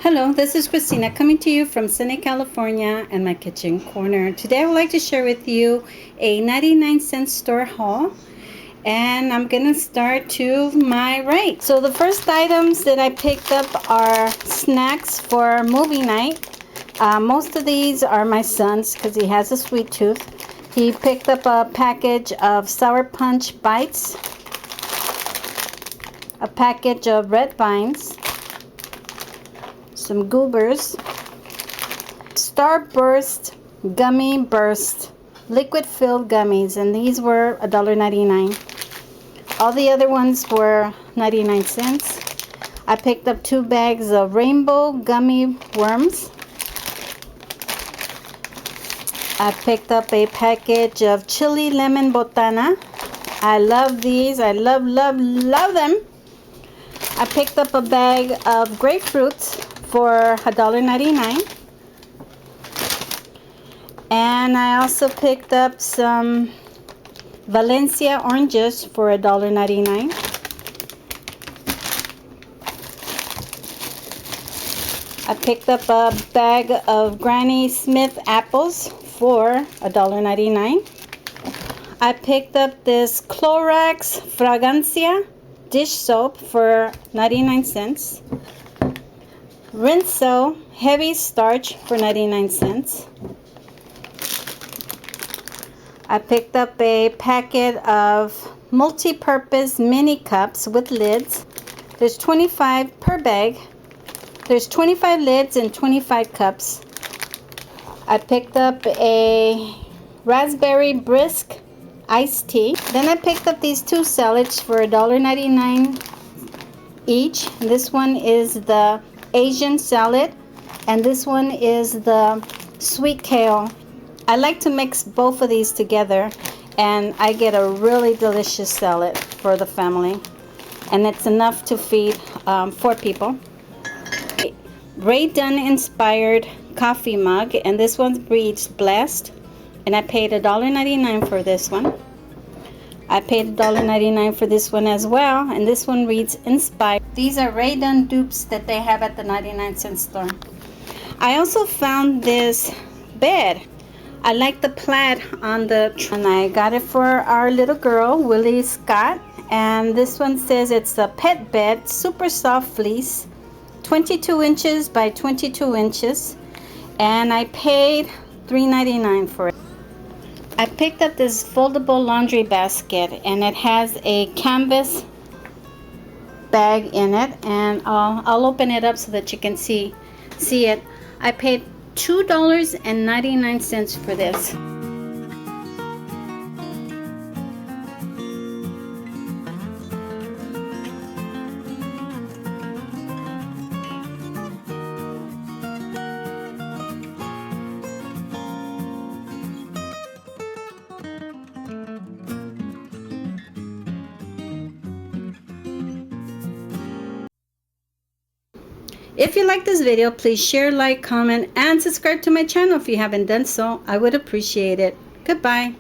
Hello, this is Christina coming to you from Sunny, California and my kitchen corner. Today I would like to share with you a 99-cent store haul, and I'm going to start to my right. So the first items that I picked up are snacks for movie night. Most of these are my son's because he has a sweet tooth. He picked up a package of Sour Punch Bites, a package of Red Vines, some Goobers, Starburst Gummy Burst liquid filled gummies, and these were $1.99. All the other ones were 99 cents. I picked up 2 bags of rainbow gummy worms. I picked up a package of chili lemon botana. I love these. I love them. I picked up a bag of grapefruits for $1.99. And I also picked up some Valencia oranges for $1.99. I picked up a bag of Granny Smith apples for $1.99. I picked up this Clorox Fragancia dish soap for 99 cents. Rinso heavy starch for 99 cents. I picked up a packet of multi-purpose mini cups with lids. There's 25 per bag. There's 25 lids and 25 cups. I picked up a raspberry Brisk iced tea. Then I picked up these 2 salads for $1.99 each. This one is the Asian salad, and this one is the sweet kale. I like to mix both of these together, and I get a really delicious salad for the family, and it's enough to feed 4 people. Rae Dunn inspired coffee mug, and this one reads Blessed, and I paid $1.99 for this one. I paid $1.99 for this one as well, and this one reads Inspired. These are Rae Dunn dupes that they have at the 99-cent store. I also found this bed. I like the plaid on the and I got it for our little girl, Willie Scott, and this one says it's a pet bed, super soft fleece, 22 inches by 22 inches, and I paid $3.99 for it. I picked up this foldable laundry basket, and it has a canvas bag in it, and I'll open it up so that you can see it. I paid $2.99 for this. If you like this video, please share, like, comment, and subscribe to my channel if you haven't done so. I would appreciate it. Goodbye.